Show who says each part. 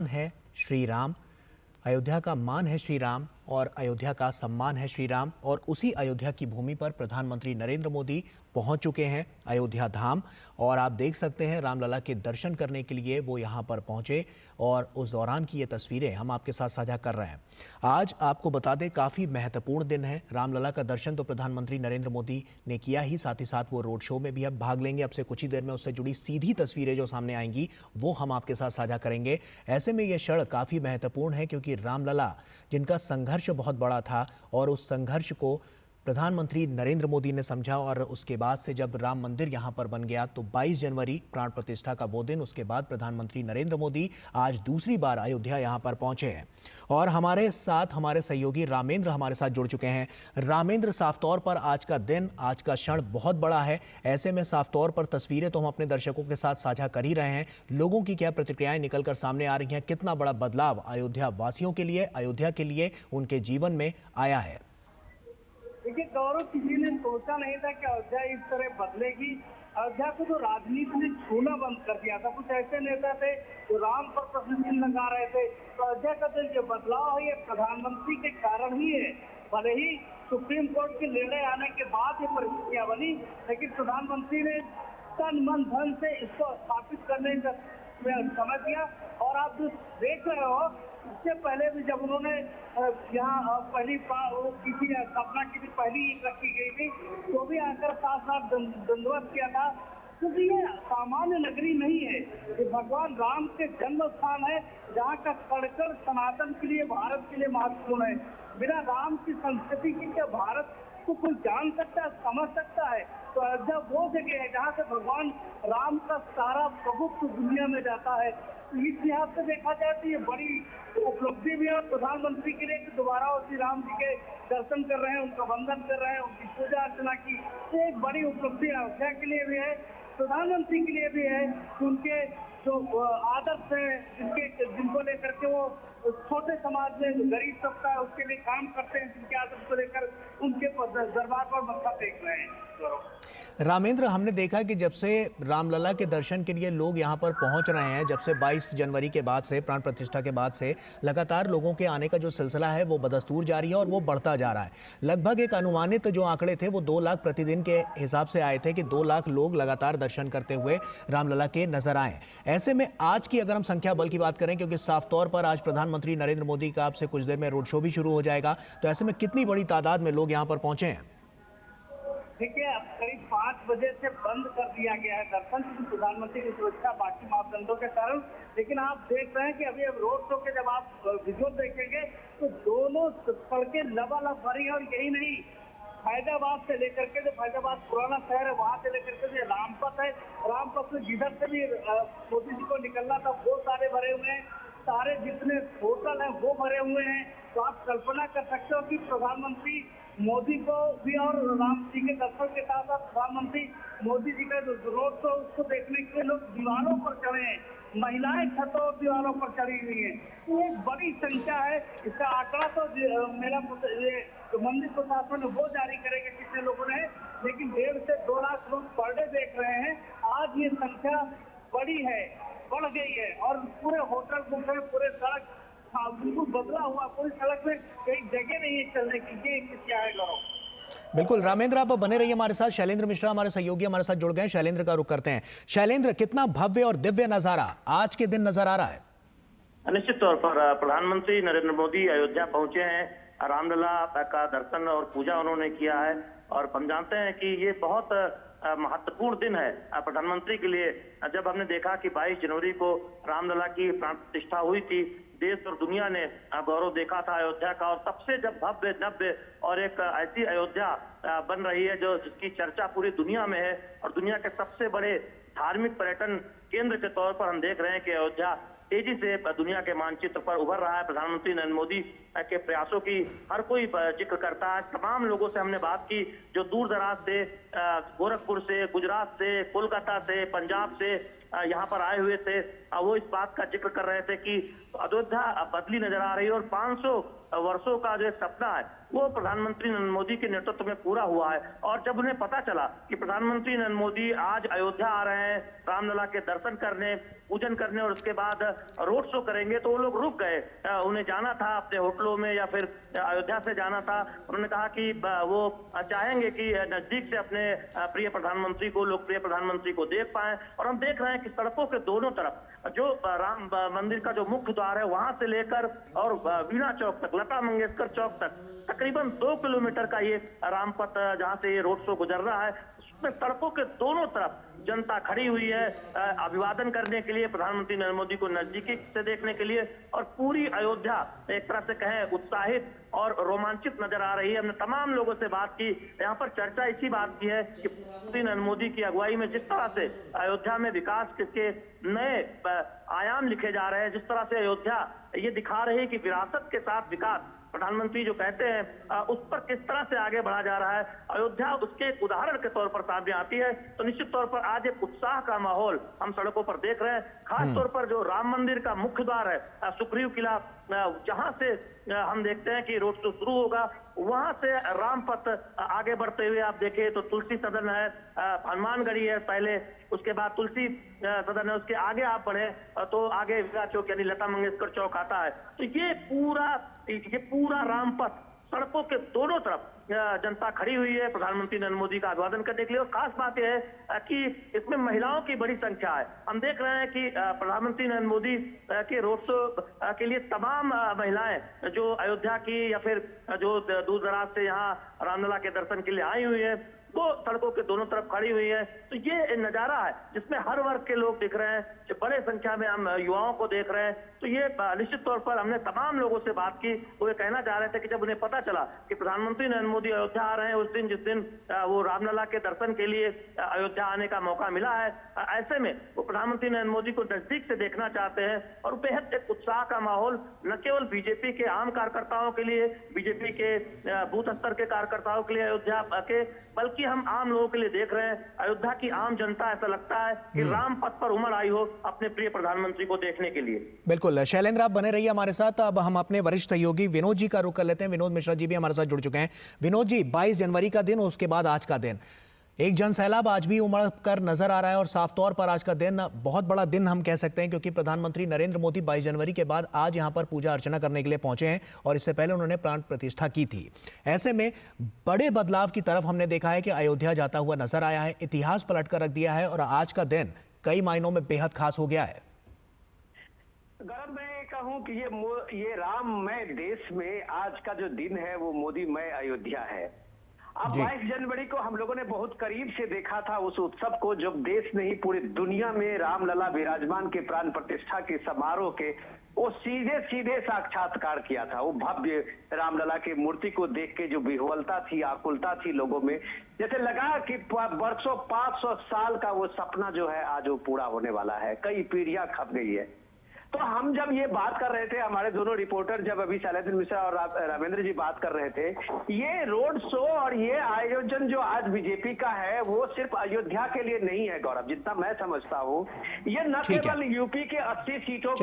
Speaker 1: है श्री राम, अयोध्या का मान है श्री राम और अयोध्या का सम्मान है श्री राम। और उसी अयोध्या की भूमि पर प्रधानमंत्री नरेंद्र मोदी पहुंच चुके हैं, अयोध्या धाम। और आप देख सकते हैं रामलला के दर्शन करने के लिए वो यहां पर पहुंचे और उस दौरान की ये तस्वीरें हम आपके साथ साझा कर रहे हैं। आज आपको बता दें काफ़ी महत्वपूर्ण दिन है। रामलला का दर्शन तो प्रधानमंत्री नरेंद्र मोदी ने किया ही, साथ ही साथ वो रोड शो में भी अब भाग लेंगे। अब से कुछ ही देर में उससे जुड़ी सीधी तस्वीरें जो सामने आएंगी वो हम आपके साथ साझा करेंगे। ऐसे में ये क्षण काफ़ी महत्वपूर्ण है क्योंकि रामलला जिनका संघर्ष बहुत बड़ा था और उस संघर्ष को प्रधानमंत्री नरेंद्र मोदी ने समझा और उसके बाद से जब राम मंदिर यहां पर बन गया तो 22 जनवरी प्राण प्रतिष्ठा का वो दिन, उसके बाद प्रधानमंत्री नरेंद्र मोदी आज दूसरी बार अयोध्या यहां पर पहुंचे हैं। और हमारे साथ हमारे सहयोगी रामेंद्र हमारे साथ जुड़ चुके हैं। रामेंद्र, साफ तौर पर आज का दिन, आज का क्षण बहुत बड़ा है। ऐसे में साफ तौर पर तस्वीरें तो हम अपने दर्शकों के साथ साझा कर ही रहे हैं। लोगों की क्या प्रतिक्रियाएं निकलकर सामने आ रही हैं, कितना बड़ा बदलाव अयोध्या वासियों के लिए, अयोध्या के लिए, उनके जीवन में आया है।
Speaker 2: देखिए गौरव, किसी ने सोचा नहीं था कि अयोध्या इस तरह बदलेगी। अयोध्या को तो राजनीति ने छूना बंद कर दिया था। कुछ ऐसे नेता थे जो राम पर प्रश्न चिन्ह लगा रहे थे। तो अयोध्या का जो ये बदलाव है ये प्रधानमंत्री के कारण ही है। भले ही सुप्रीम कोर्ट के निर्णय आने के बाद ये परिस्थितियां बनी, लेकिन प्रधानमंत्री ने तन मन धन से इसको स्थापित करने का समझ दिया। और आप जो देख रहे हो, इससे पहले भी जब उन्होंने यहाँ पहली किसी स्थापना की थी, पहली ईंट रखी गई थी, तो भी आकर साथ दंडवत किया था। क्योंकि ये सामान्य नगरी नहीं है, ये भगवान राम के जन्म स्थान है, जहाँ का कण-कण सनातन के लिए, भारत के लिए महत्वपूर्ण है। बिना राम की संस्कृति की क्या भारत को कोई जान सकता है, समझ सकता है? तो अयोध्या वो जगह है जहाँ से भगवान राम का सारा प्रभुत्व दुनिया में जाता है। तो इस लिहाज से देखा जाए तो ये बड़ी उपलब्धि भी है प्रधानमंत्री के लिए कि दोबारा श्री राम जी के दर्शन कर रहे हैं, उनका वंदन कर रहे हैं, उनकी पूजा अर्चना की। तो एक बड़ी उपलब्धि अयोध्या के लिए भी है, प्रधानमंत्री के लिए भी है कि उनके जो आदर्श है जिनको लेकर के वो छोटे समाज में गरीब तबका है उसके लिए काम करते हैं, जिनके आदर्श को लेकर उनके दरबार पर मत्था टेक रहे हैं।
Speaker 1: रामेंद्र, हमने देखा कि जब से रामलला के दर्शन के लिए लोग यहां पर पहुंच रहे हैं, जब से 22 जनवरी के बाद से, प्राण प्रतिष्ठा के बाद से लगातार लोगों के आने का जो सिलसिला है वो बदस्तूर जारी है और वो बढ़ता जा रहा है। लगभग एक अनुमानित जो आंकड़े थे वो 2 लाख प्रतिदिन के हिसाब से आए थे कि 2 लाख लोग लगातार दर्शन करते हुए रामलला के नजर आए। ऐसे में आज की अगर हम संख्या बल की बात करें, क्योंकि साफ तौर पर आज प्रधानमंत्री नरेंद्र मोदी का आपसे कुछ देर में रोड शो भी शुरू हो जाएगा, तो ऐसे में कितनी बड़ी तादाद में लोग यहाँ पर पहुंचे हैं?
Speaker 2: देखिए, अब करीब 5 बजे से बंद कर दिया गया है दर्शन, प्रधानमंत्री की सुरक्षा बाकी मापदंडों के कारण। लेकिन आप देख रहे हैं कि अभी अब रोड शो के जब आप विजुअल देखेंगे तो दोनों सड़कें लबालब भरी है। और यही नहीं, फैजाबाद से लेकर के, जो फैजाबाद पुराना शहर है, वहां से लेकर के जो रामपथ है, रामपथ में जिधर से भी मोदी जी को निकलना था वो सारे भरे हुए हैं। सारे जितने होटल हैं वो भरे हुए हैं। तो आप कल्पना कर सकते हो कि प्रधानमंत्री मोदी को भी और राम जी के दर्शन के साथ साथ प्रधानमंत्री मोदी जी का जो रोड शो उसको देखने के लिए लोग दीवारों पर चढ़े हैं, महिलाएं छतों और दीवारों पर चढ़ी हुई हैं। तो एक बड़ी संख्या है। इसका आंकड़ा तो मेरा ये मंदिर प्रशासन वो जारी करेगा कितने लोगों ने, लेकिन 1.5 से 2 लाख लोग पर डे देख रहे हैं। आज ये संख्या बड़ी है, बढ़ गई है। और पूरे होटल बुक है, पूरे सड़क बिल्कुल बदला हुआ, पूरी सड़क में कई जगह नहीं है चलने की। ये क्या है गौरव?
Speaker 1: बिल्कुल रामेंद्र, आप बने रहिए हमारे साथ। शैलेंद्र मिश्रा हमारे सहयोगी हमारे साथ जुड़ गए, शैलेंद्र का रुख करते हैं। शैलेंद्र, कितना भव्य और दिव्य नजारा आज के दिन नजर आ रहा है?
Speaker 3: निश्चित तौर पर प्रधानमंत्री नरेंद्र मोदी अयोध्या पहुंचे हैं। रामलला का दर्शन और पूजा उन्होंने किया है और हम जानते हैं कि ये बहुत महत्वपूर्ण दिन है प्रधानमंत्री के लिए। जब हमने देखा कि 22 जनवरी को रामलला की प्राण प्रतिष्ठा हुई थी, देश और दुनिया ने गौरव देखा था अयोध्या का। और सबसे जब भव्य नव्य और एक ऐसी अयोध्या बन रही है जो जिसकी चर्चा पूरी दुनिया में है और दुनिया के सबसे बड़े धार्मिक पर्यटन केंद्र के तौर पर हम देख रहे हैं कि अयोध्या तेजी से दुनिया के मानचित्र पर उभर रहा है। प्रधानमंत्री नरेंद्र मोदी के प्रयासों की हर कोई जिक्र करता है। तमाम लोगों से हमने बात की जो दूर दराज से, गोरखपुर से, गुजरात से, कोलकाता से, पंजाब से यहाँ पर आए हुए थे, वो इस बात का जिक्र कर रहे थे कि अयोध्या बदली नजर आ रही है और 500 वर्षों का जो एक सपना है वो प्रधानमंत्री नरेंद्र मोदी के नेतृत्व में पूरा हुआ है। और जब उन्हें पता चला कि प्रधानमंत्री नरेंद्र मोदी आज अयोध्या आ रहे हैं रामलला के दर्शन करने, पूजन करने और उसके बाद रोड शो करेंगे, तो वो लोग रुक गए। उन्हें जाना था अपने होटलों में या फिर अयोध्या से जाना था। उन्होंने कहा कि वो चाहेंगे कि नजदीक से अपने प्रिय प्रधानमंत्री को, लोकप्रिय प्रधानमंत्री को देख पाए। और हम देख रहे हैं कि सड़कों के दोनों तरफ जो राम मंदिर का जो मुख्य द्वार है वहां से लेकर और वीणा चौक तक, लता मंगेशकर चौक तक तकरीबन 2 किलोमीटर का ये रामपथ जहां से ये रोड शो गुजर रहा है, उसमें सड़कों के दोनों तरफ जनता खड़ी हुई है अभिवादन करने के लिए, प्रधानमंत्री नरेंद्र मोदी को नजदीकी से देखने के लिए। और पूरी अयोध्या एक तरह से कहें उत्साहित और रोमांचित नजर आ रही है। हमने तमाम लोगों से बात की, यहाँ पर चर्चा इसी बात की है कि प्रधानमंत्री नरेंद्र मोदी की अगुवाई में जिस तरह से अयोध्या में विकास के नए आयाम लिखे जा रहे हैं, जिस तरह से अयोध्या ये दिखा रही है कि विरासत के साथ विकास प्रधानमंत्री जो कहते हैं उस पर किस तरह से आगे बढ़ा जा रहा है, अयोध्या उसके एक उदाहरण के तौर पर सामने आती है। तो निश्चित तौर पर आज एक उत्साह का माहौल हम सड़कों पर देख रहे हैं। खास तौर पर जो राम मंदिर का मुख्य द्वार है सुग्रीव किला, जहां से हम देखते हैं कि रोड शो शुरू होगा, वहां से रामपथ आगे बढ़ते हुए आप देखें तो तुलसी सदन है, हनुमानगढ़ी है पहले, उसके बाद तुलसी सदन है, उसके आगे आप बढ़े तो आगे वीणा चौक यानी लता मंगेशकर चौक आता है। तो ये पूरा रामपथ सड़कों के दोनों तरफ जनता खड़ी हुई है प्रधानमंत्री नरेंद्र मोदी का अभिवादन करने के लिए। और खास बात यह है कि इसमें महिलाओं की बड़ी संख्या है। हम देख रहे हैं कि प्रधानमंत्री नरेंद्र मोदी के रोड शो के लिए तमाम महिलाएं जो अयोध्या की या फिर जो दूर दराज से यहाँ रामलला के दर्शन के लिए आई हुई है, वो सड़कों के दोनों तरफ खड़ी हुई है। तो ये नजारा है जिसमें हर वर्ग के लोग दिख रहे हैं, जो बड़े संख्या में हम युवाओं को देख रहे हैं। तो ये निश्चित तौर पर हमने तमाम लोगों से बात की, वो ये कहना चाह रहे थे कि जब उन्हें पता चला कि प्रधानमंत्री नरेंद्र मोदी अयोध्या आ रहे हैं उस दिन जिस दिन वो रामलला के दर्शन के लिए अयोध्या आने का मौका मिला है, ऐसे में वो प्रधानमंत्री नरेंद्र मोदी को नजदीक से देखना चाहते हैं। और बेहद एक उत्साह का माहौल न केवल बीजेपी के आम कार्यकर्ताओं के लिए, बीजेपी के बूथ स्तर के कार्यकर्ताओं के लिए अयोध्या के, बल्कि हम आम लोगों के लिए देख रहे हैं। अयोध्या की आम जनता ऐसा लगता है कि राम पथ पर उमड़ आई हो अपने प्रिय प्रधानमंत्री को देखने के लिए।
Speaker 1: बिल्कुल शैलेंद्र, आप बने रहिए हमारे साथ। अब हम अपने वरिष्ठ सहयोगी विनोद जी का रुख कर लेते हैं। विनोद मिश्रा जी भी हमारे साथ जुड़ चुके हैं। विनोद जी, 22 जनवरी का दिन, उसके बाद आज का दिन, एक जनसैलाब आज भी उमड़ कर नजर आ रहा है और साफ तौर पर आज का दिन बहुत बड़ा दिन हम कह सकते हैं, क्योंकि प्रधानमंत्री नरेंद्र मोदी 22 जनवरी के बाद आज यहां पर पूजा अर्चना करने के लिए पहुंचे हैं और इससे पहले उन्होंने प्राण प्रतिष्ठा की थी। ऐसे में बड़े बदलाव की तरफ हमने देखा है कि अयोध्या जाता हुआ नजर आया है, इतिहास पलट कर रख दिया है और आज का दिन कई मायनों में बेहद खास हो गया है।
Speaker 4: गौरव, मैं कहूं कि ये राममय देश में आज का जो दिन है वो मोदीमय अयोध्या है। अब 22 जनवरी को हम लोगों ने बहुत करीब से देखा था उस उत्सव को, जब देश नहीं पूरी दुनिया में रामलला विराजमान के प्राण प्रतिष्ठा के समारोह के वो सीधे साक्षात्कार किया था। वो भव्य रामलला की मूर्ति को देख के जो विह्वलता थी, आकुलता थी लोगों में, जैसे लगा कि वर्षों 500 साल का वो सपना जो है आज वो पूरा होने वाला है, कई पीढ़ियां खप गई है। तो हम जब ये बात कर रहे थे, हमारे दोनों रिपोर्टर जब अभी शैलेंद्र मिश्रा और रामेंद्र जी बात कर रहे थे, ये रोड शो और ये आयोजन जो आज बीजेपी का है वो सिर्फ अयोध्या के लिए नहीं है गौरव, जितना मैं समझता हूँ। ये न केवल यूपी के 80 सीटों